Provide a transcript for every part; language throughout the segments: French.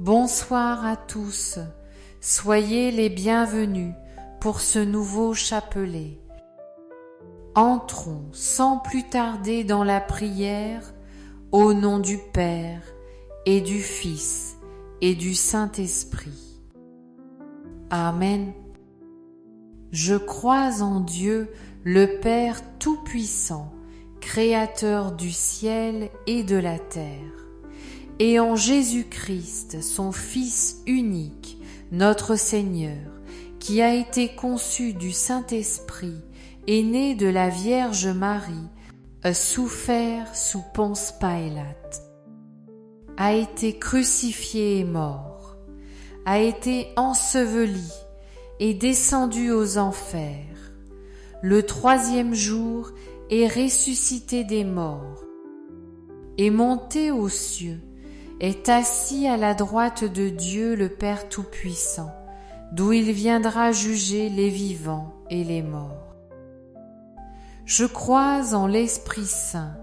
Bonsoir à tous, soyez les bienvenus pour ce nouveau chapelet. Entrons sans plus tarder dans la prière, au nom du Père et du Fils et du Saint-Esprit. Amen. Je crois en Dieu, le Père Tout-Puissant, Créateur du ciel et de la terre, et en Jésus-Christ, son Fils unique, notre Seigneur, qui a été conçu du Saint-Esprit et né de la Vierge Marie, a souffert sous Ponce Pilate, a été crucifié et mort, a été enseveli et descendu aux enfers. Le troisième jour est ressuscité des morts, est monté aux cieux, est assis à la droite de Dieu le Père Tout-Puissant, d'où il viendra juger les vivants et les morts. Je crois en l'Esprit Saint,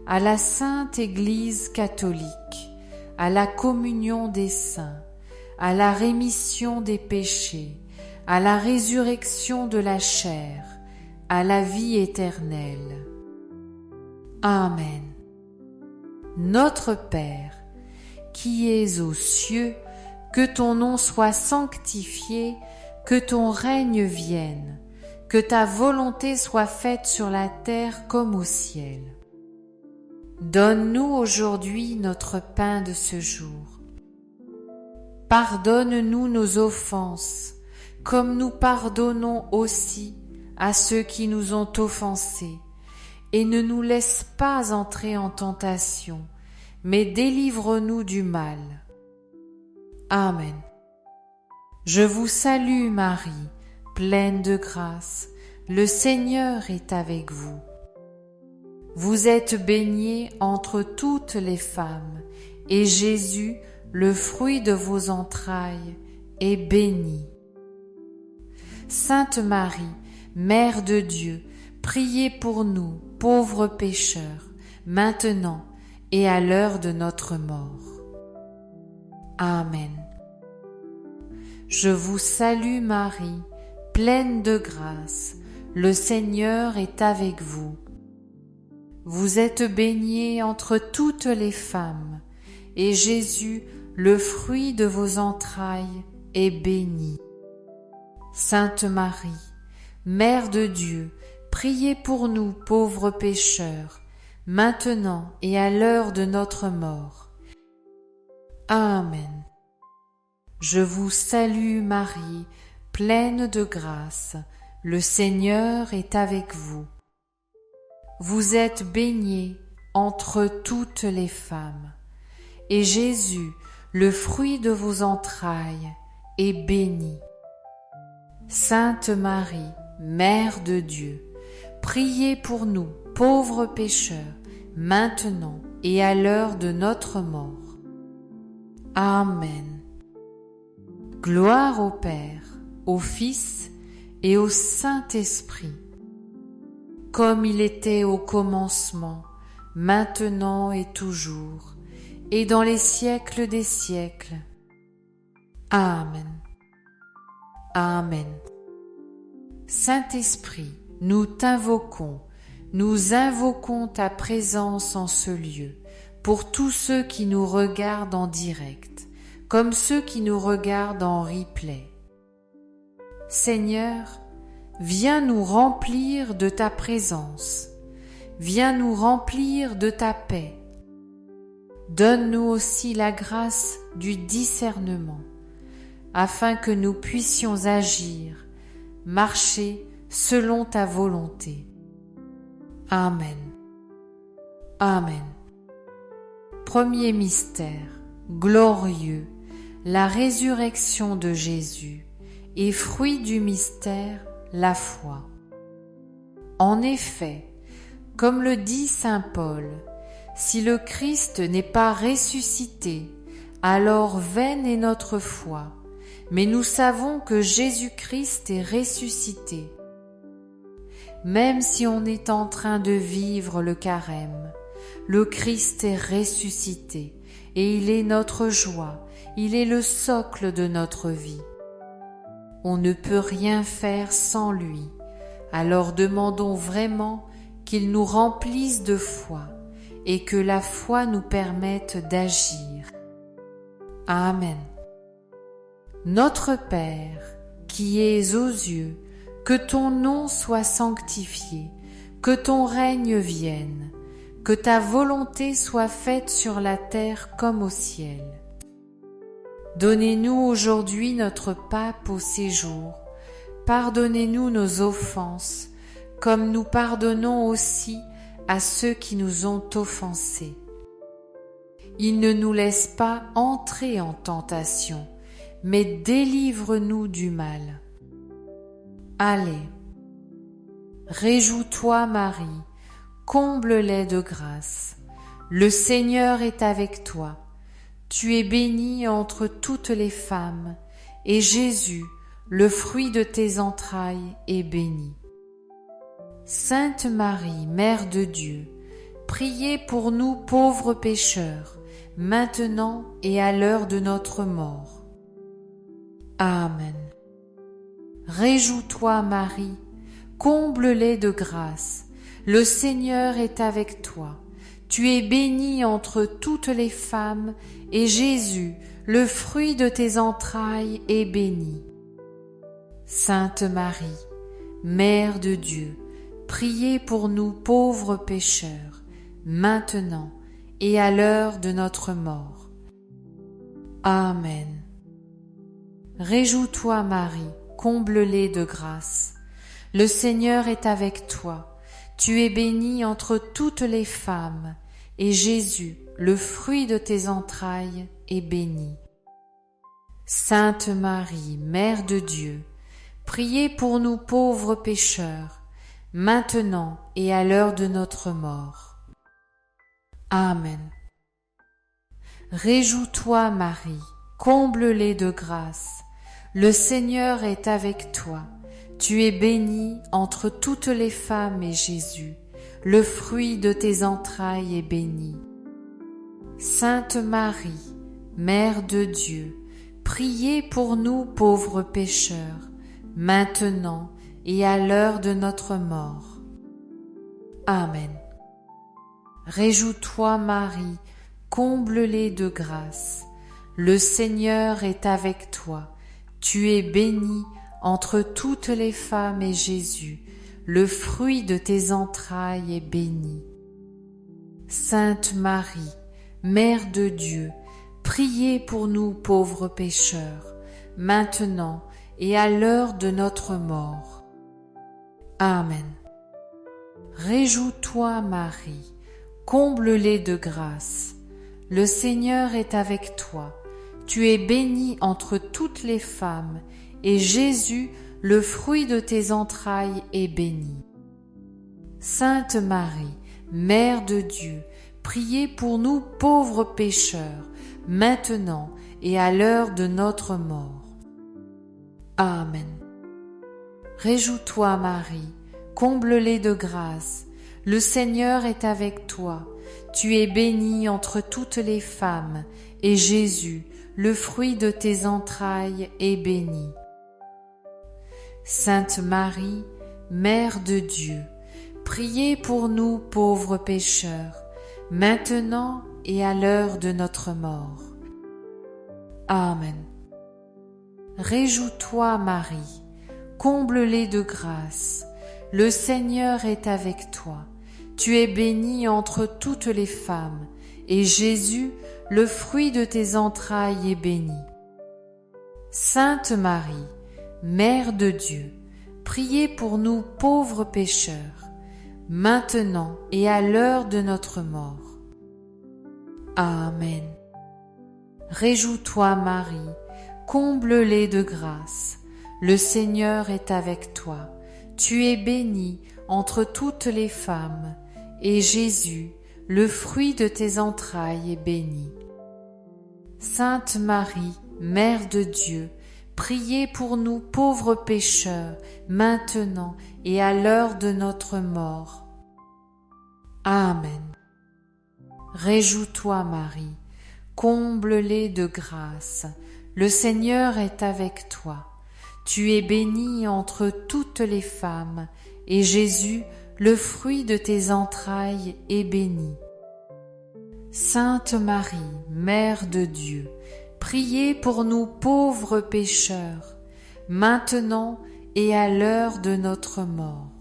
à la Sainte Église catholique, à la communion des saints, à la rémission des péchés, à la résurrection de la chair, à la vie éternelle. Amen. Notre Père, qui es aux cieux, que ton nom soit sanctifié, que ton règne vienne, que ta volonté soit faite sur la terre comme au ciel. Donne-nous aujourd'hui notre pain de ce jour. Pardonne-nous nos offenses, comme nous pardonnons aussi à ceux qui nous ont offensés, et ne nous laisse pas entrer en tentation, mais délivre-nous du mal. Amen. Je vous salue Marie, pleine de grâce, le Seigneur est avec vous. Vous êtes bénie entre toutes les femmes, et Jésus, le fruit de vos entrailles, est béni. Sainte Marie, Mère de Dieu, priez pour nous, pauvres pécheurs, maintenant et à l'heure de notre mort. Amen. Je vous salue Marie, pleine de grâce, le Seigneur est avec vous. Vous êtes bénie entre toutes les femmes, et Jésus, le fruit de vos entrailles, est béni. Sainte Marie, Mère de Dieu, priez pour nous pauvres pécheurs, maintenant et à l'heure de notre mort. Amen. Je vous salue Marie, pleine de grâce, le Seigneur est avec vous. Vous êtes bénie entre toutes les femmes, et Jésus, le fruit de vos entrailles, est béni. Sainte Marie, Mère de Dieu, priez pour nous, pauvres pécheurs, maintenant et à l'heure de notre mort. Amen. Gloire au Père, au Fils et au Saint-Esprit, comme il était au commencement, maintenant et toujours, et dans les siècles des siècles. Amen. Amen. Saint-Esprit, nous t'invoquons, nous invoquons ta présence en ce lieu, pour tous ceux qui nous regardent en direct, comme ceux qui nous regardent en replay. Seigneur, viens nous remplir de ta présence, viens nous remplir de ta paix. Donne-nous aussi la grâce du discernement, afin que nous puissions agir, marcher selon ta volonté. Amen. Amen. Premier mystère, glorieux, la résurrection de Jésus, et fruit du mystère, la foi. En effet, comme le dit saint Paul, si le Christ n'est pas ressuscité, alors vaine est notre foi, mais nous savons que Jésus-Christ est ressuscité. Même si on est en train de vivre le carême, le Christ est ressuscité et il est notre joie il est le socle de notre vie. On ne peut rien faire sans lui, alors demandons vraiment qu'il nous remplisse de foi et que la foi nous permette d'agir. Amen. Notre Père, qui es aux cieux, que ton nom soit sanctifié, que ton règne vienne, que ta volonté soit faite sur la terre comme au ciel. Donnez-nous aujourd'hui notre pain au séjour. Pardonnez-nous nos offenses, comme nous pardonnons aussi à ceux qui nous ont offensés. Il ne nous laisse pas entrer en tentation, mais délivre-nous du mal. Allez, réjouis-toi Marie, comble-les de grâce. Le Seigneur est avec toi. Tu es bénie entre toutes les femmes, et Jésus, le fruit de tes entrailles, est béni. Sainte Marie, Mère de Dieu, priez pour nous pauvres pécheurs, maintenant et à l'heure de notre mort. Amen. Réjouis-toi Marie, comble-les de grâce. Le Seigneur est avec toi. Tu es bénie entre toutes les femmes, et Jésus, le fruit de tes entrailles, est béni. Sainte Marie, Mère de Dieu, priez pour nous pauvres pécheurs, maintenant et à l'heure de notre mort. Amen. Réjouis-toi Marie, comble-les de grâce. Le Seigneur est avec toi. Tu es bénie entre toutes les femmes, et Jésus, le fruit de tes entrailles, est béni. Sainte Marie, Mère de Dieu, priez pour nous pauvres pécheurs, maintenant et à l'heure de notre mort. Amen. Réjouis-toi Marie, comble-les de grâce. Le Seigneur est avec toi. Tu es bénie entre toutes les femmes, et Jésus, le fruit de tes entrailles, est béni. Sainte Marie, Mère de Dieu, priez pour nous pauvres pécheurs, maintenant et à l'heure de notre mort. Amen. Réjouis-toi Marie, comble-les de grâce. Le Seigneur est avec toi. Tu es bénie entre toutes les femmes, et Jésus, le fruit de tes entrailles, est béni. Sainte Marie, Mère de Dieu, priez pour nous pauvres pécheurs, maintenant et à l'heure de notre mort. Amen. Réjouis-toi Marie, comble-les de grâce. Le Seigneur est avec toi. Tu es bénie entre toutes les femmes, et Jésus, le fruit de tes entrailles, est béni. Sainte Marie, Mère de Dieu, priez pour nous pauvres pécheurs, maintenant et à l'heure de notre mort. Amen. Réjouis-toi Marie, comble-les de grâce. Le Seigneur est avec toi. Tu es bénie entre toutes les femmes, et Jésus, le fruit de tes entrailles, est béni. Sainte Marie, Mère de Dieu, priez pour nous pauvres pécheurs, maintenant et à l'heure de notre mort. Amen. Réjouis-toi Marie, comble-les de grâce. Le Seigneur est avec toi. Tu es bénie entre toutes les femmes, et Jésus, le fruit de tes entrailles, est béni. Sainte Marie, Mère de Dieu, priez pour nous pauvres pécheurs, maintenant et à l'heure de notre mort. Amen. Réjouis-toi Marie, comble-les de grâce. Le Seigneur est avec toi. Tu es bénie entre toutes les femmes, et Jésus, le fruit de tes entrailles, est béni. Sainte Marie, Mère de Dieu, priez pour nous pauvres pécheurs, maintenant et à l'heure de notre mort. Amen. Réjouis-toi Marie, comble-les de grâce. Le Seigneur est avec toi. Tu es bénie entre toutes les femmes, et Jésus, le fruit de tes entrailles, est béni. Sainte Marie, Mère de Dieu, priez pour nous pauvres pécheurs, maintenant et à l'heure de notre mort.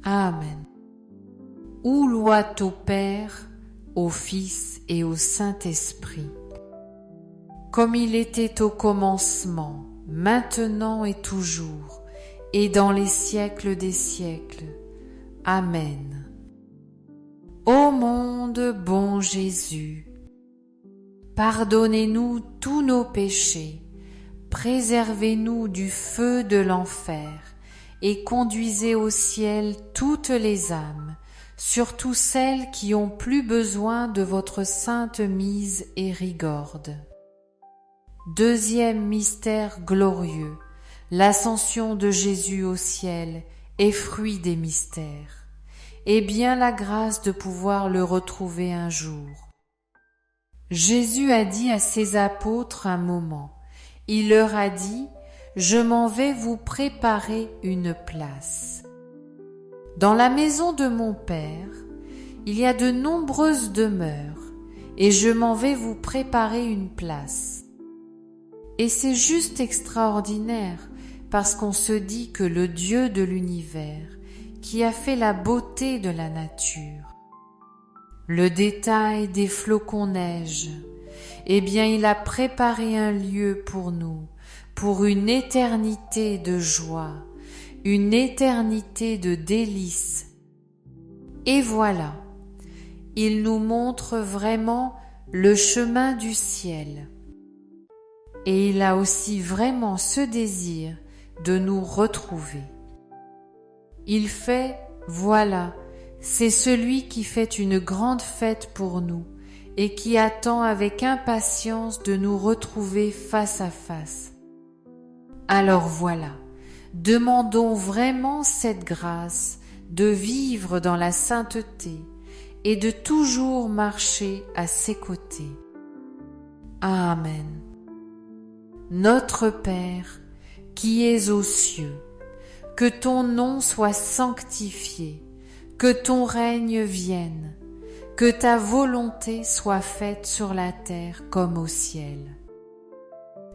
Amen. Où loit au Père, au Fils et au Saint-Esprit, comme il était au commencement, maintenant et toujours, et dans les siècles des siècles. Amen. Ô monde bon Jésus, pardonnez-nous tous nos péchés, préservez-nous du feu de l'enfer, et conduisez au ciel toutes les âmes, surtout celles qui ont plus besoin de votre sainte mise et rigorde. Deuxième mystère glorieux, l'ascension de Jésus au ciel est fruit des mystères, et bien la grâce de pouvoir le retrouver un jour. Jésus a dit à ses apôtres un moment, il leur a dit, « Je m'en vais vous préparer une place. » Dans la maison de mon Père, il y a de nombreuses demeures, et je m'en vais vous préparer une place. Et c'est juste extraordinaire, parce qu'on se dit que le Dieu de l'univers, qui a fait la beauté de la nature, le détail des flocons neige, eh bien il a préparé un lieu pour nous, pour une éternité de joie, une éternité de délices. Et voilà, il nous montre vraiment le chemin du ciel. Et il a aussi vraiment ce désir de nous retrouver. Il fait, voilà, c'est celui qui fait une grande fête pour nous et qui attend avec impatience de nous retrouver face à face. Alors voilà, demandons vraiment cette grâce de vivre dans la sainteté et de toujours marcher à ses côtés. Amen. Notre Père, qui es aux cieux, que ton nom soit sanctifié, que ton règne vienne, que ta volonté soit faite sur la terre comme au ciel.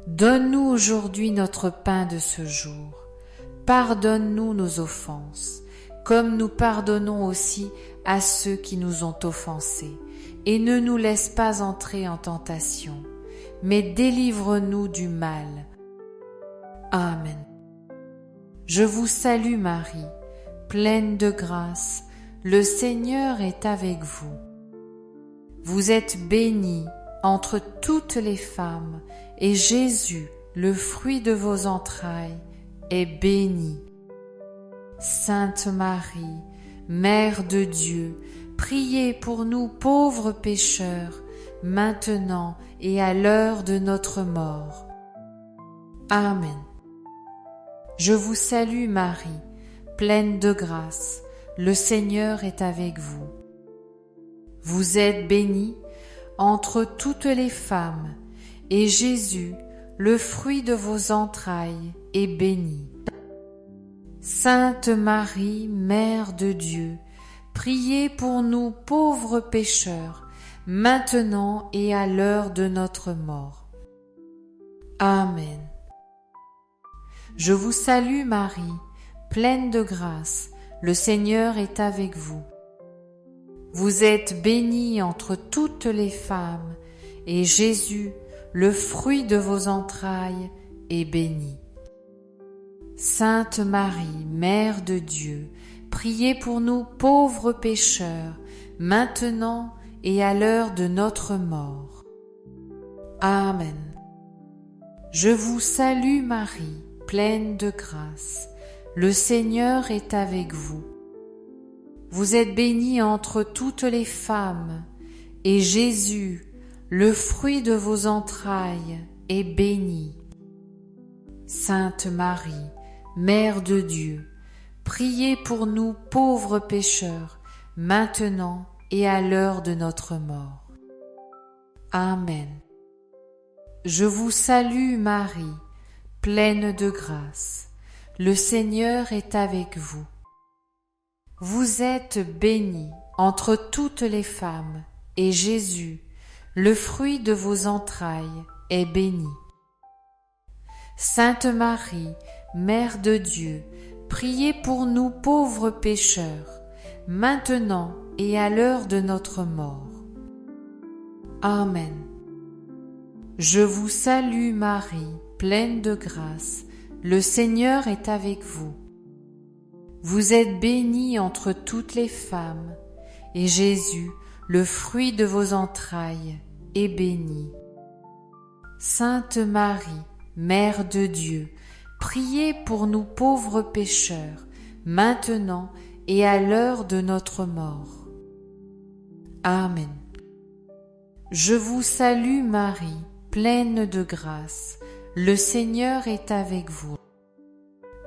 Donne-nous aujourd'hui notre pain de ce jour. Pardonne-nous nos offenses, comme nous pardonnons aussi à ceux qui nous ont offensés, et ne nous laisse pas entrer en tentation, mais délivre-nous du mal. Amen. Je vous salue Marie, pleine de grâce, le Seigneur est avec vous. Vous êtes bénie entre toutes les femmes, et Jésus, le fruit de vos entrailles, est béni. Sainte Marie, Mère de Dieu, priez pour nous pauvres pécheurs, maintenant et à l'heure de notre mort. Amen. Je vous salue Marie, pleine de grâce, le Seigneur est avec vous. Vous êtes bénie entre toutes les femmes, et Jésus, le fruit de vos entrailles, est béni. Sainte Marie, Mère de Dieu, priez pour nous pauvres pécheurs, maintenant et à l'heure de notre mort. Amen. Je vous salue Marie, pleine de grâce, le Seigneur est avec vous. Vous êtes bénie entre toutes les femmes, et Jésus, le fruit de vos entrailles, est béni. Sainte Marie, Mère de Dieu, priez pour nous pauvres pécheurs, maintenant et à l'heure de notre mort. Amen. Je vous salue Marie, pleine de grâce, le Seigneur est avec vous. Vous êtes bénie entre toutes les femmes, et Jésus, le fruit de vos entrailles, est béni. Sainte Marie, Mère de Dieu, priez pour nous pauvres pécheurs, maintenant et à l'heure de notre mort. Amen. Je vous salue Marie, pleine de grâce. Le Seigneur est avec vous. Vous êtes bénie entre toutes les femmes, et Jésus, le fruit de vos entrailles, est béni. Sainte Marie, Mère de Dieu, priez pour nous pauvres pécheurs, maintenant et à l'heure de notre mort. Amen. Je vous salue Marie, pleine de grâce, le Seigneur est avec vous. Vous êtes bénie entre toutes les femmes, et Jésus, le fruit de vos entrailles, est béni. Sainte Marie, Mère de Dieu, priez pour nous pauvres pécheurs, maintenant et à l'heure de notre mort. Amen. Je vous salue Marie, pleine de grâce, le Seigneur est avec vous.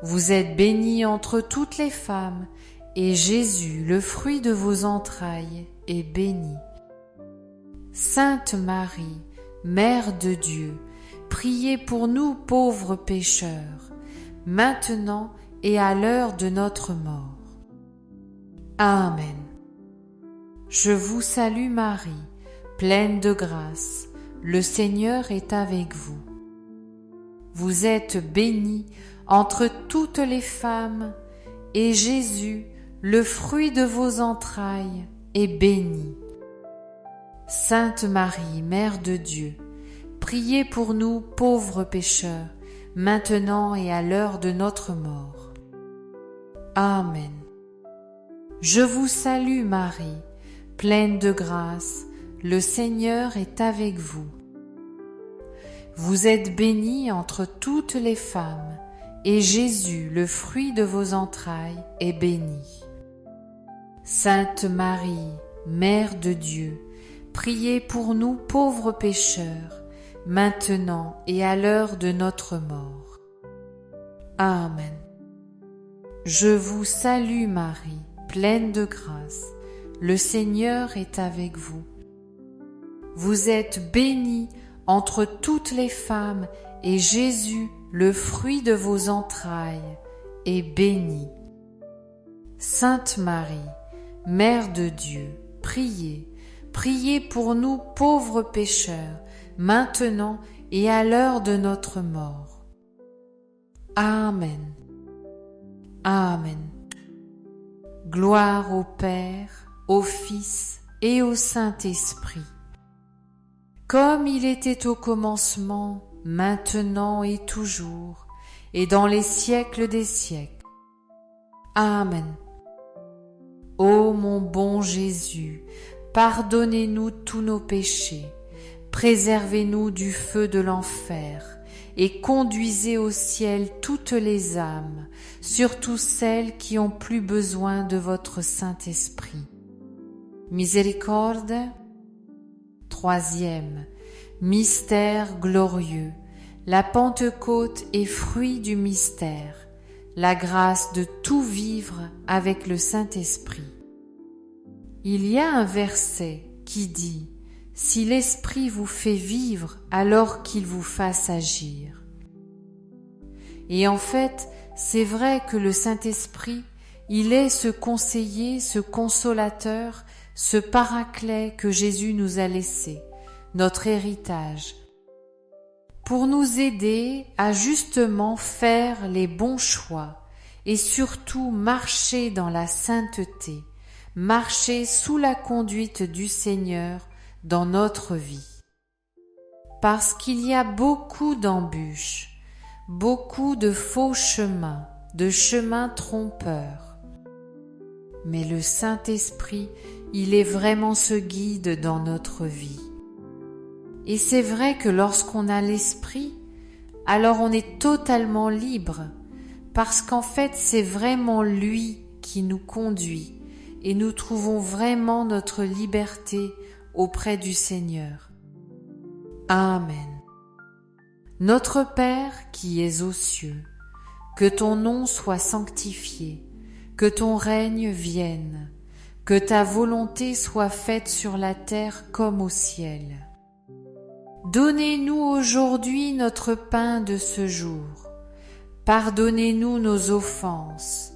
Vous êtes bénie entre toutes les femmes, et Jésus, le fruit de vos entrailles, est béni. Sainte Marie, Mère de Dieu, priez pour nous pauvres pécheurs, maintenant et à l'heure de notre mort. Amen. Je vous salue Marie, pleine de grâce, le Seigneur est avec vous. Vous êtes bénie entre toutes les femmes, et Jésus, le fruit de vos entrailles, est béni. Sainte Marie, Mère de Dieu, priez pour nous pauvres pécheurs, maintenant et à l'heure de notre mort. Amen. Je vous salue Marie, pleine de grâce, le Seigneur est avec vous. Vous êtes bénie entre toutes les femmes, et Jésus, le fruit de vos entrailles, est béni. Sainte Marie, Mère de Dieu, priez pour nous pauvres pécheurs, maintenant et à l'heure de notre mort. Amen. Je vous salue Marie, pleine de grâce, le Seigneur est avec vous. Vous êtes bénie entre toutes les femmes, et Jésus, le fruit de vos entrailles, est béni. Sainte Marie, Mère de Dieu, priez, priez pour nous pauvres pécheurs, maintenant et à l'heure de notre mort. Amen. Amen. Gloire au Père, au Fils et au Saint-Esprit, comme il était au commencement, maintenant et toujours, et dans les siècles des siècles. Amen. Ô mon bon Jésus, pardonnez-nous tous nos péchés, préservez-nous du feu de l'enfer, et conduisez au ciel toutes les âmes, surtout celles qui ont plus besoin de votre Saint-Esprit. Miséricorde. Troisième, mystère glorieux, la Pentecôte est fruit du mystère, la grâce de tout vivre avec le Saint-Esprit. Il y a un verset qui dit « Si l'Esprit vous fait vivre, alors qu'il vous fasse agir ». Et en fait, c'est vrai que le Saint-Esprit, il est ce conseiller, ce consolateur, ce paraclet que Jésus nous a laissé, notre héritage, pour nous aider à justement faire les bons choix et surtout marcher dans la sainteté, marcher sous la conduite du Seigneur dans notre vie. Parce qu'il y a beaucoup d'embûches, beaucoup de faux chemins, de chemins trompeurs. Mais le Saint-Esprit, il est vraiment ce guide dans notre vie. Et c'est vrai que lorsqu'on a l'Esprit, alors on est totalement libre, parce qu'en fait c'est vraiment lui qui nous conduit et nous trouvons vraiment notre liberté auprès du Seigneur. Amen. Notre Père qui es aux cieux, que ton nom soit sanctifié, que ton règne vienne, que ta volonté soit faite sur la terre comme au ciel. Donnez-nous aujourd'hui notre pain de ce jour. Pardonnez-nous nos offenses.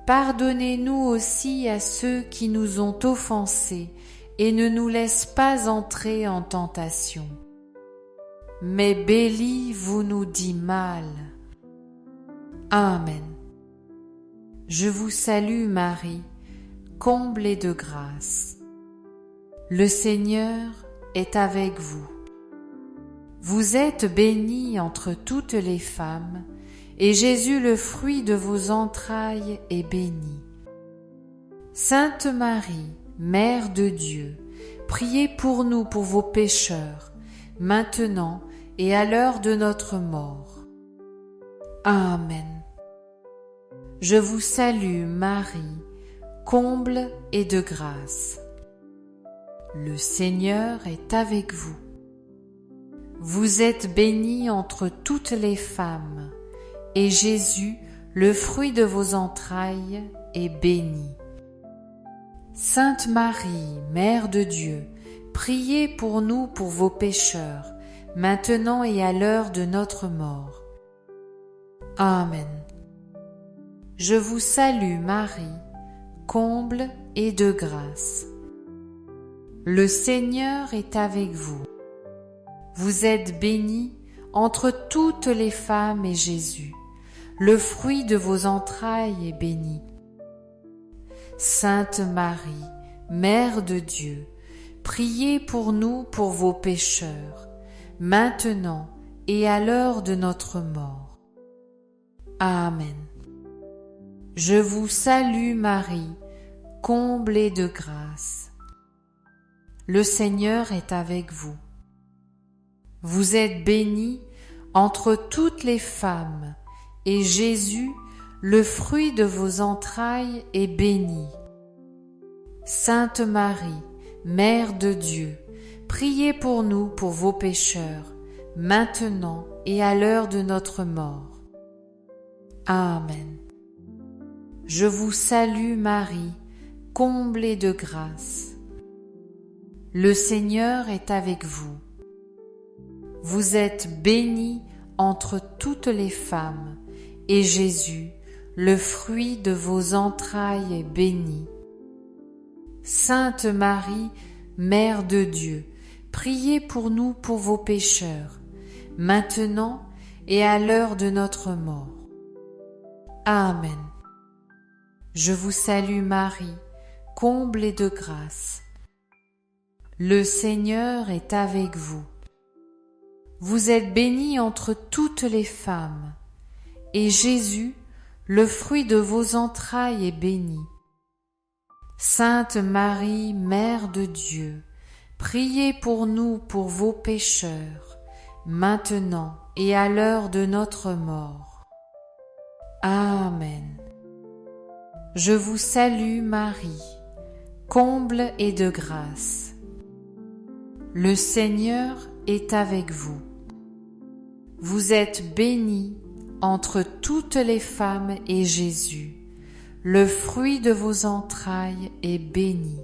Pardonnez-nous aussi à ceux qui nous ont offensés, et ne nous laisse pas entrer en tentation. Mais bélis-vous-nous du mal. Amen. Je vous salue Marie, comblée de grâce. Le Seigneur est avec vous. Vous êtes bénie entre toutes les femmes, et Jésus, le fruit de vos entrailles, est béni. Sainte Marie, Mère de Dieu, priez pour nous pauvres pécheurs, maintenant et à l'heure de notre mort. Amen. Je vous salue Marie, comble et de grâce. Le Seigneur est avec vous. Vous êtes bénie entre toutes les femmes, et Jésus, le fruit de vos entrailles, est béni. Sainte Marie, Mère de Dieu, priez pour nous pauvres pécheurs, maintenant et à l'heure de notre mort. Amen. Je vous salue Marie, comble et de grâce. Le Seigneur est avec vous. Vous êtes bénie entre toutes les femmes, et Jésus, le fruit de vos entrailles, est béni. Sainte Marie, Mère de Dieu, priez pour nous pauvres pécheurs, maintenant et à l'heure de notre mort. Amen. Je vous salue Marie, comblée de grâce. Le Seigneur est avec vous. Vous êtes bénie entre toutes les femmes, et Jésus, le fruit de vos entrailles, est béni. Sainte Marie, Mère de Dieu, priez pour nous pauvres pécheurs, maintenant et à l'heure de notre mort. Amen. Je vous salue Marie, comblée de grâce. Le Seigneur est avec vous. Vous êtes bénie entre toutes les femmes, et Jésus, le fruit de vos entrailles, est béni. Sainte Marie, Mère de Dieu, priez pour nous pauvres pécheurs, maintenant et à l'heure de notre mort. Amen. Je vous salue Marie, comblée de grâce. Le Seigneur est avec vous. Vous êtes bénie entre toutes les femmes, et Jésus, le fruit de vos entrailles, est béni. Sainte Marie, Mère de Dieu, priez pour nous pauvres pécheurs, maintenant et à l'heure de notre mort. Amen. Je vous salue Marie, comble et de grâce. Le Seigneur est avec vous. Vous êtes bénie entre toutes les femmes, et Jésus, le fruit de vos entrailles, est béni.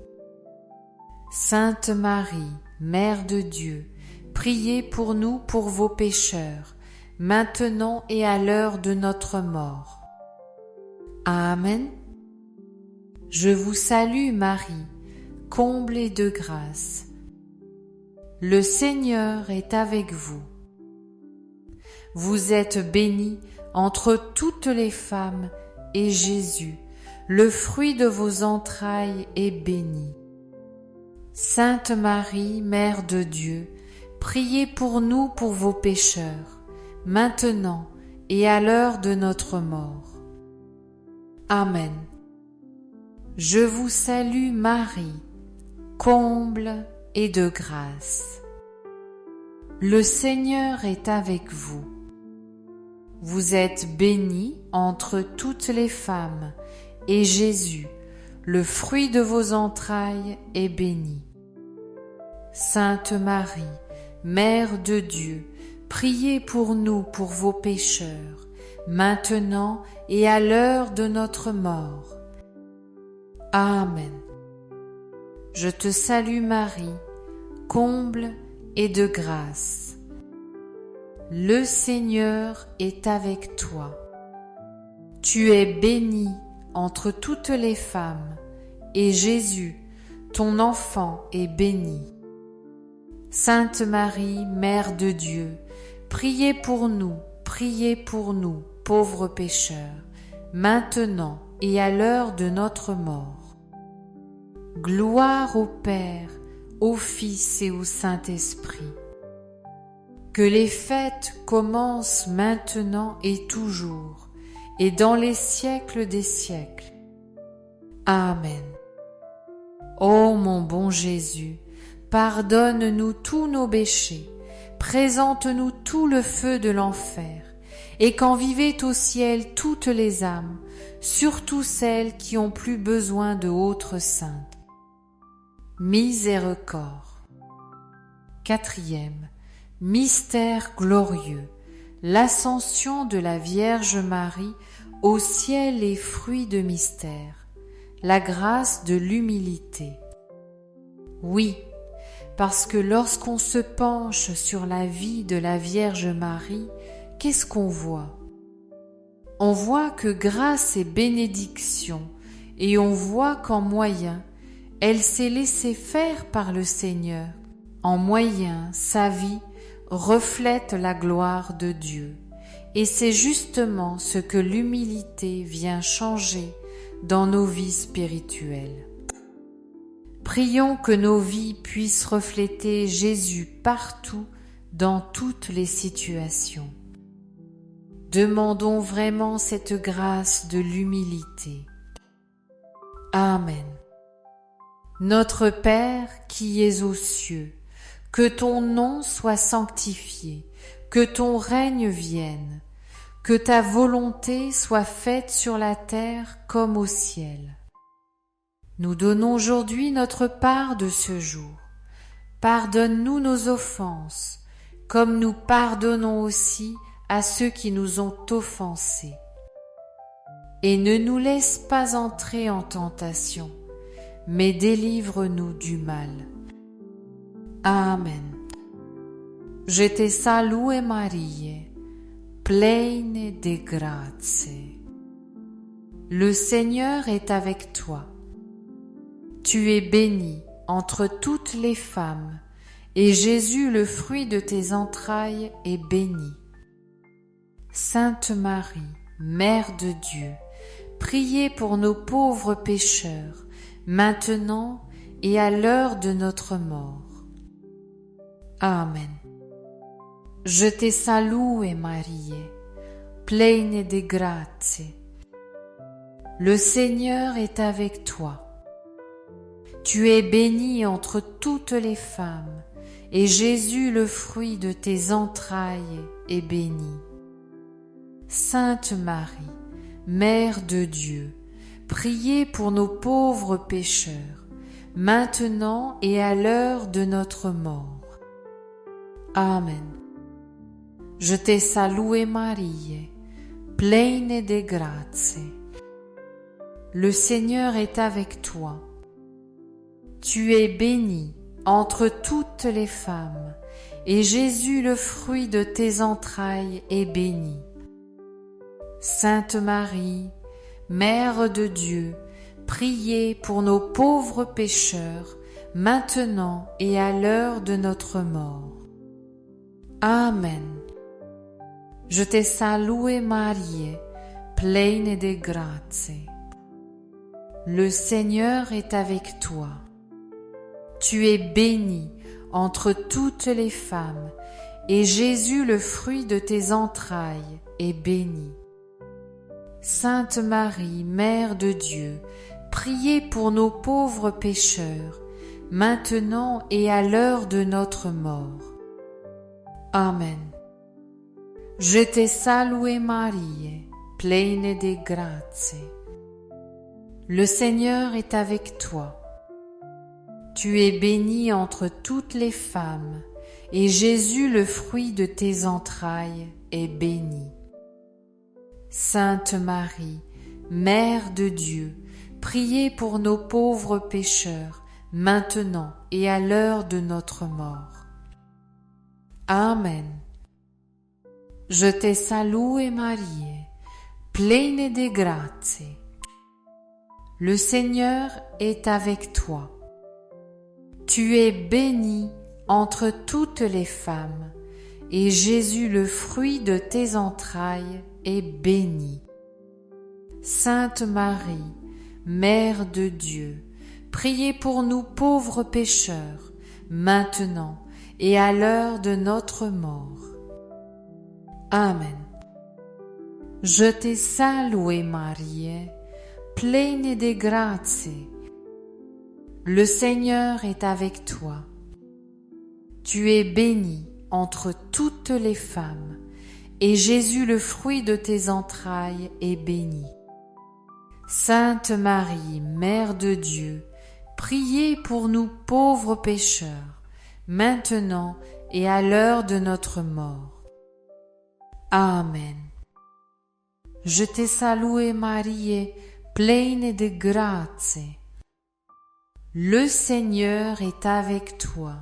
Sainte Marie, Mère de Dieu, priez pour nous pauvres pécheurs, maintenant et à l'heure de notre mort. Amen. Je vous salue Marie, comblée de grâce. Le Seigneur est avec vous. Vous êtes bénie entre toutes les femmes, et Jésus, le fruit de vos entrailles, est béni. Sainte Marie, Mère de Dieu, priez pour nous pauvres pécheurs, maintenant et à l'heure de notre mort. Amen. Je vous salue Marie, comble et de grâce. Le Seigneur est avec vous. Vous êtes bénie entre toutes les femmes, et Jésus, le fruit de vos entrailles, est béni. Sainte Marie, Mère de Dieu, priez pour nous pauvres pécheurs, maintenant et à l'heure de notre mort. Amen. Je te salue Marie, comble et de grâce. Le Seigneur est avec toi. Tu es bénie entre toutes les femmes, et Jésus, ton enfant, est béni. Sainte Marie, Mère de Dieu, priez pour nous, pauvres pécheurs, maintenant et à l'heure de notre mort. Gloire au Père, au Fils et au Saint-Esprit. Que les fêtes commencent maintenant et toujours, et dans les siècles des siècles. Amen. Ô mon bon Jésus, pardonne-nous tous nos péchés, présente-nous tout le feu de l'enfer, et qu'envivent au ciel toutes les âmes, surtout celles qui ont plus besoin de autres saintes. Miséricorde. Quatrième, mystère glorieux, l'ascension de la Vierge Marie au ciel et fruit de mystère, la grâce de l'humilité. Oui, parce que lorsqu'on se penche sur la vie de la Vierge Marie, qu'est-ce qu'on voit? On voit que grâce et bénédiction, et on voit qu'en moyen, elle s'est laissée faire par le Seigneur. En moyen, sa vie reflète la gloire de Dieu. Et c'est justement ce que l'humilité vient changer dans nos vies spirituelles. Prions que nos vies puissent refléter Jésus partout, dans toutes les situations. Demandons vraiment cette grâce de l'humilité. Amen. Notre Père qui es aux cieux, que ton nom soit sanctifié, que ton règne vienne, que ta volonté soit faite sur la terre comme au ciel. Nous donnons aujourd'hui notre part de ce jour. Pardonne-nous nos offenses, comme nous pardonnons aussi à ceux qui nous ont offensés. Et ne nous laisse pas entrer en tentation, mais délivre-nous du mal. Amen. Je te salue Marie, pleine de grâce. Le Seigneur est avec toi. Tu es bénie entre toutes les femmes, et Jésus, le fruit de tes entrailles, est béni. Sainte Marie, Mère de Dieu, priez pour nos pauvres pécheurs, maintenant et à l'heure de notre mort. Amen. Je te salue Marie, pleine de grâce. Le Seigneur est avec toi. Tu es bénie entre toutes les femmes, et Jésus, le fruit de tes entrailles, est béni. Sainte Marie, Mère de Dieu, priez pour nos pauvres pécheurs, maintenant et à l'heure de notre mort. Amen. Je te salue Marie, pleine de grâce. Le Seigneur est avec toi. Tu es bénie entre toutes les femmes, et Jésus, le fruit de tes entrailles, est béni. Sainte Marie, Mère de Dieu, priez pour nos pauvres pécheurs, maintenant et à l'heure de notre mort. Amen. Je te salue Marie, pleine de grâce. Le Seigneur est avec toi. Tu es bénie entre toutes les femmes, et Jésus, le fruit de tes entrailles, est béni. Sainte Marie, Mère de Dieu, priez pour nos pauvres pécheurs, maintenant et à l'heure de notre mort. Amen. Je te salue Marie, pleine de grâce. Le Seigneur est avec toi. Tu es bénie entre toutes les femmes, et Jésus, le fruit de tes entrailles, est béni. Sainte Marie, Mère de Dieu, priez pour nos pauvres pécheurs, maintenant et à l'heure de notre mort. Amen. Je te salue Marie, pleine de grâce. Le Seigneur est avec toi. Tu es bénie entre toutes les femmes, et Jésus, le fruit de tes entrailles, est béni. Sainte Marie, Mère de Dieu, priez pour nous pauvres pécheurs, maintenant et à l'heure de notre mort. Amen. Je te salue Marie, pleine de grâce. Le Seigneur est avec toi. Tu es bénie entre toutes les femmes, et Jésus, le fruit de tes entrailles, est béni. Sainte Marie, Mère de Dieu, priez pour nous pauvres pécheurs, maintenant et à l'heure de notre mort. Amen. Je te salue Marie, pleine de grâce. Le Seigneur est avec toi.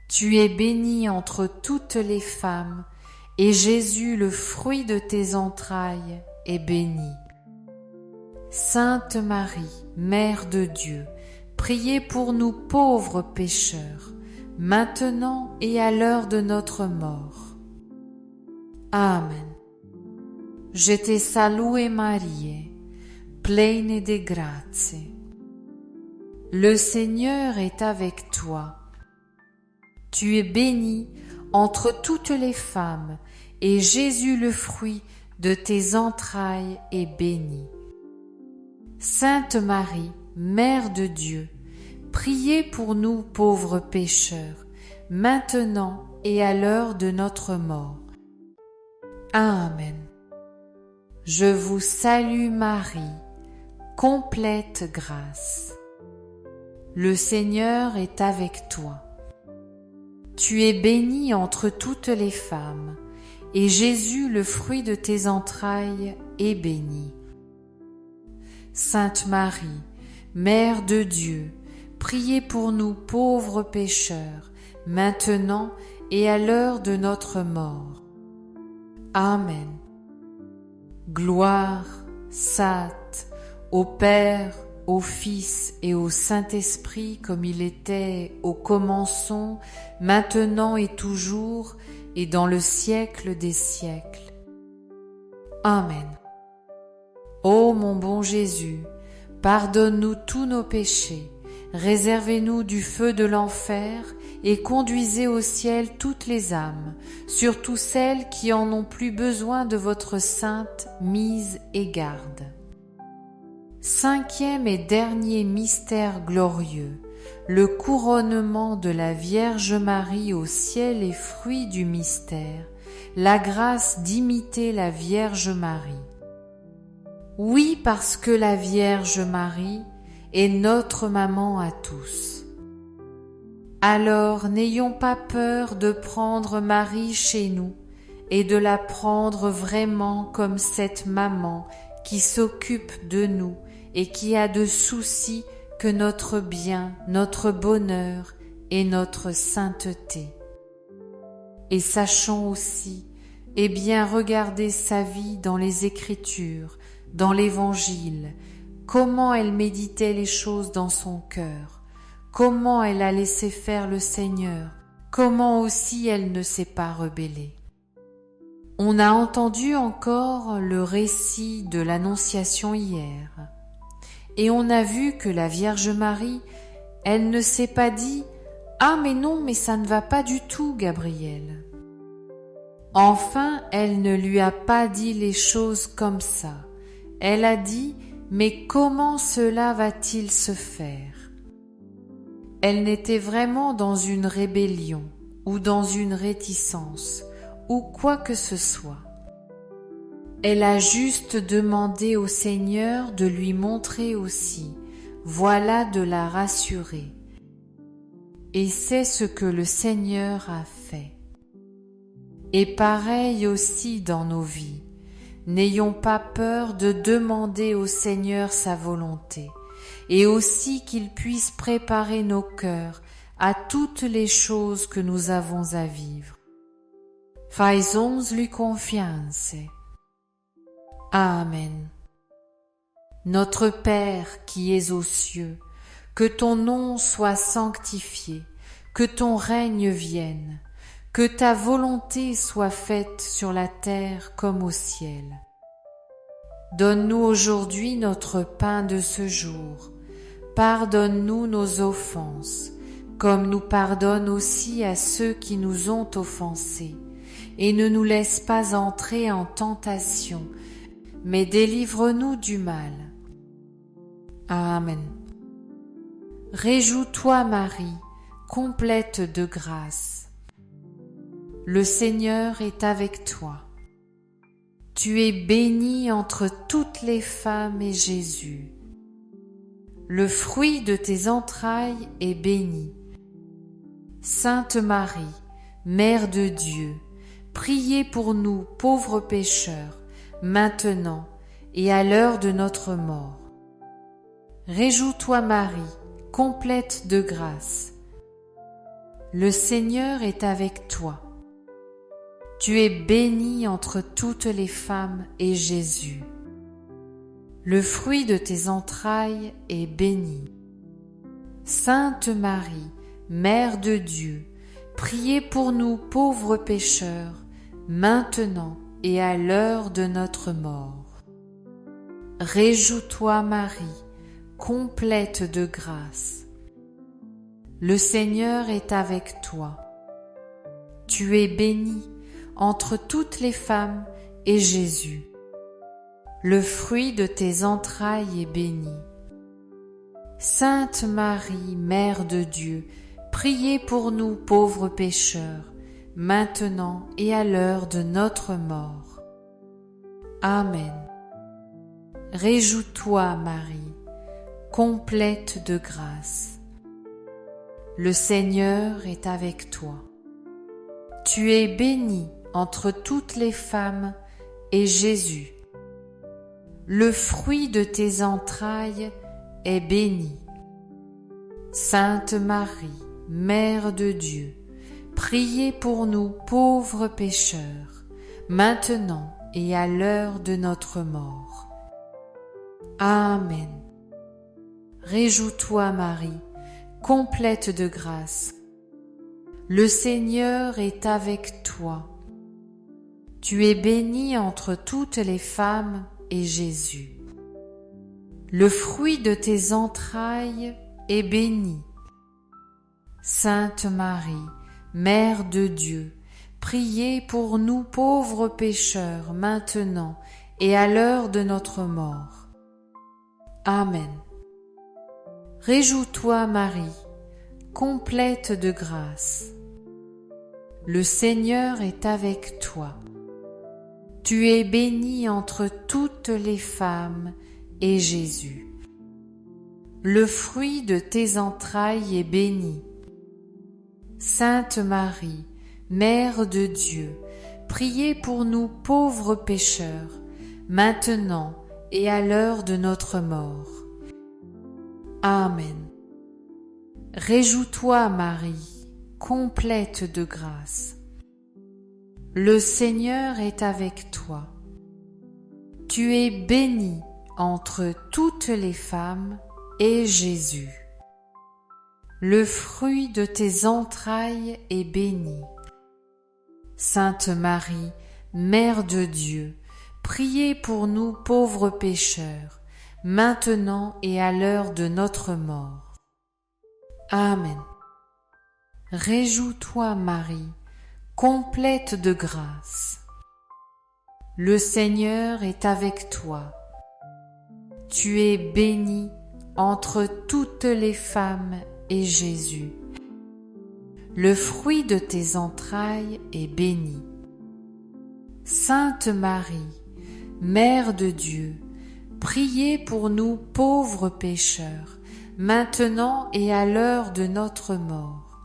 Tu es bénie entre toutes les femmes, et Jésus, le fruit de tes entrailles, est béni. Sainte Marie, Mère de Dieu, priez pour nous pauvres pécheurs, maintenant et à l'heure de notre mort. Amen. Je te salue Marie, pleine de grâce. Le Seigneur est avec toi. Tu es bénie entre toutes les femmes, et Jésus, le fruit de tes entrailles, est béni. Sainte Marie, Mère de Dieu, priez pour nous pauvres pécheurs, maintenant et à l'heure de notre mort. Amen. Je vous salue Marie, complète grâce. Le Seigneur est avec toi. Tu es bénie entre toutes les femmes, et Jésus, le fruit de tes entrailles, est béni. Sainte Marie, Mère de Dieu, priez pour nous pauvres pécheurs, maintenant et à l'heure de notre mort. Amen. Gloire, Sainte, au Père, au Fils et au Saint-Esprit, comme il était au commencement, maintenant et toujours, et dans le siècle des siècles. Amen. Ô mon bon Jésus, pardonne-nous tous nos péchés, réservez-nous du feu de l'enfer et conduisez au ciel toutes les âmes, surtout celles qui en ont plus besoin de votre sainte mise et garde. Cinquième et dernier mystère glorieux, le couronnement de la Vierge Marie au ciel et fruit du mystère, la grâce d'imiter la Vierge Marie. Oui, parce que la Vierge Marie est notre maman à tous. Alors n'ayons pas peur de prendre Marie chez nous et de la prendre vraiment comme cette maman qui s'occupe de nous et qui a de soucis que notre bien, notre bonheur et notre sainteté. Et sachons aussi, bien regarder sa vie dans les Écritures, dans l'Évangile, comment elle méditait les choses dans son cœur, comment elle a laissé faire le Seigneur, comment aussi elle ne s'est pas rebellée. On a entendu encore le récit de l'Annonciation hier, et on a vu que la Vierge Marie, elle ne s'est pas dit « Ah mais non, mais ça ne va pas du tout, Gabriel ». Enfin, elle ne lui a pas dit les choses comme ça. Elle a dit « Mais comment cela va-t-il se faire ?» Elle n'était vraiment dans une rébellion ou dans une réticence ou quoi que ce soit. Elle a juste demandé au Seigneur de lui montrer aussi, voilà de la rassurer. Et c'est ce que le Seigneur a fait. Et pareil aussi dans nos vies. N'ayons pas peur de demander au Seigneur sa volonté, et aussi qu'il puisse préparer nos cœurs à toutes les choses que nous avons à vivre. Faisons-lui confiance. Amen. Notre Père qui es aux cieux, que ton nom soit sanctifié, que ton règne vienne, que ta volonté soit faite sur la terre comme au ciel. Donne-nous aujourd'hui notre pain de ce jour. Pardonne-nous nos offenses, comme nous pardonnons aussi à ceux qui nous ont offensés. Et ne nous laisse pas entrer en tentation, mais délivre-nous du mal. Amen. Réjouis-toi, Marie, complète de grâce. Le Seigneur est avec toi. Tu es bénie entre toutes les femmes et Jésus, le fruit de tes entrailles, est béni. Sainte Marie, Mère de Dieu, priez pour nous pauvres pécheurs, maintenant et à l'heure de notre mort. Réjouis-toi, Marie, complète de grâce. Le Seigneur est avec toi. Tu es bénie entre toutes les femmes et Jésus, le fruit de tes entrailles, est béni. Sainte Marie, Mère de Dieu, priez pour nous pauvres pécheurs, maintenant et à l'heure de notre mort. Réjouis-toi, Marie, complète de grâce. Le Seigneur est avec toi. Tu es bénie entre toutes les femmes et Jésus, le fruit de tes entrailles, est béni. Sainte Marie, Mère de Dieu, priez pour nous pauvres pécheurs, maintenant et à l'heure de notre mort. Amen. Réjouis-toi, Marie, complète de grâce. Le Seigneur est avec toi. Tu es bénie entre toutes les femmes et Jésus, le fruit de tes entrailles, est béni. Sainte Marie, Mère de Dieu, priez pour nous pauvres pécheurs, maintenant et à l'heure de notre mort. Amen. Réjouis-toi, Marie, complète de grâce. Le Seigneur est avec toi. Tu es bénie entre toutes les femmes et Jésus, le fruit de tes entrailles, est béni. Sainte Marie, Mère de Dieu, priez pour nous pauvres pécheurs, maintenant et à l'heure de notre mort. Amen. Réjouis-toi, Marie, complète de grâce. Le Seigneur est avec toi. Tu es bénie entre toutes les femmes et Jésus, le fruit de tes entrailles, est béni. Sainte Marie, Mère de Dieu, priez pour nous pauvres pécheurs, maintenant et à l'heure de notre mort. Amen. Réjouis-toi, Marie, complète de grâce. Le Seigneur est avec toi. Tu es bénie entre toutes les femmes et Jésus, le fruit de tes entrailles, est béni. Sainte Marie, Mère de Dieu, priez pour nous pauvres pécheurs, maintenant et à l'heure de notre mort. Amen. Réjouis-toi, Marie, complète de grâce. Le Seigneur est avec toi. Tu es bénie entre toutes les femmes et Jésus, le fruit de tes entrailles, est béni. Sainte Marie, Mère de Dieu, priez pour nous pauvres pécheurs, maintenant et à l'heure de notre mort.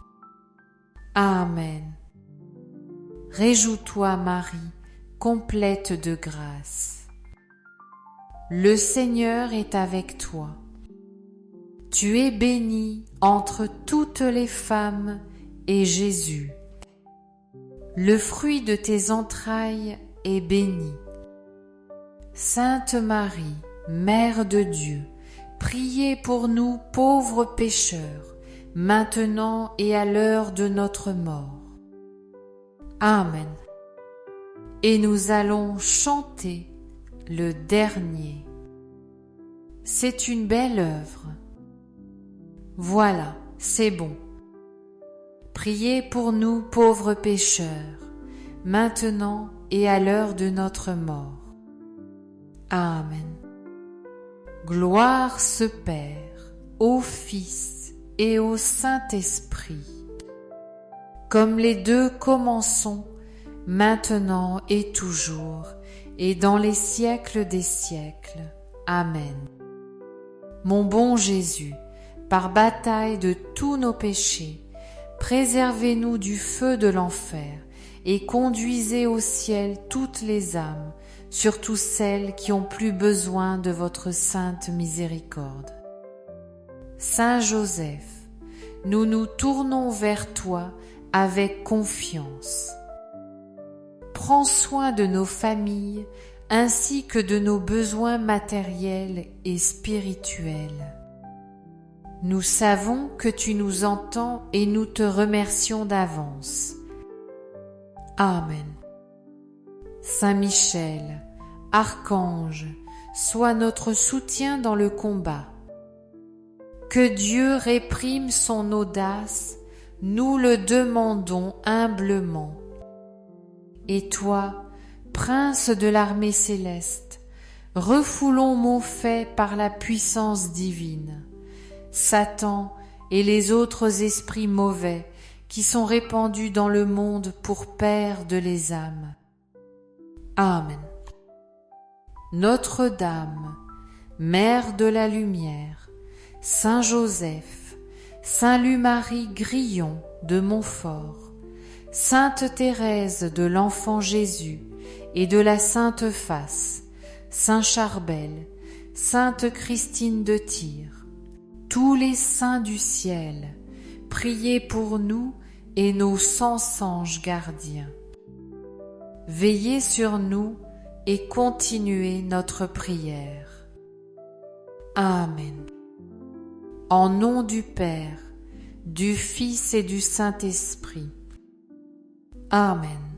Amen. Réjouis-toi, Marie, complète de grâce. Le Seigneur est avec toi. Tu es bénie entre toutes les femmes, et Jésus, le fruit de tes entrailles, est béni. Sainte Marie, Mère de Dieu, priez pour nous pauvres pécheurs, maintenant et à l'heure de notre mort. Amen. Et nous allons chanter le dernier. C'est une belle œuvre. Voilà, c'est bon. Priez pour nous pauvres pécheurs, maintenant et à l'heure de notre mort. Amen. Gloire se Père, au Fils et au Saint-Esprit, comme les deux commençons, maintenant et toujours, et dans les siècles des siècles. Amen. Mon bon Jésus, par bataille de tous nos péchés, préservez-nous du feu de l'enfer et conduisez au ciel toutes les âmes, surtout celles qui ont plus besoin de votre sainte miséricorde. Saint Joseph, nous nous tournons vers toi avec confiance. Prends soin de nos familles ainsi que de nos besoins matériels et spirituels. Nous savons que tu nous entends et nous te remercions d'avance. Amen. Saint Michel, Archange, sois notre soutien dans le combat. Que Dieu réprime son audace, nous le demandons humblement. Et toi, Prince de l'armée céleste, refoulons maux faits par la puissance divine. Satan et les autres esprits mauvais qui sont répandus dans le monde pour perdre les âmes. Amen. Notre-Dame, Mère de la Lumière, Saint Joseph, Saint Louis-Marie Grillon de Montfort, Sainte Thérèse de l'Enfant Jésus et de la Sainte Face, Saint Charbel, Sainte Christine de Tyr, tous les saints du ciel, priez pour nous et nos 100 anges gardiens. Veillez sur nous et continuez notre prière. Amen. En nom du Père, du Fils et du Saint-Esprit. Amen.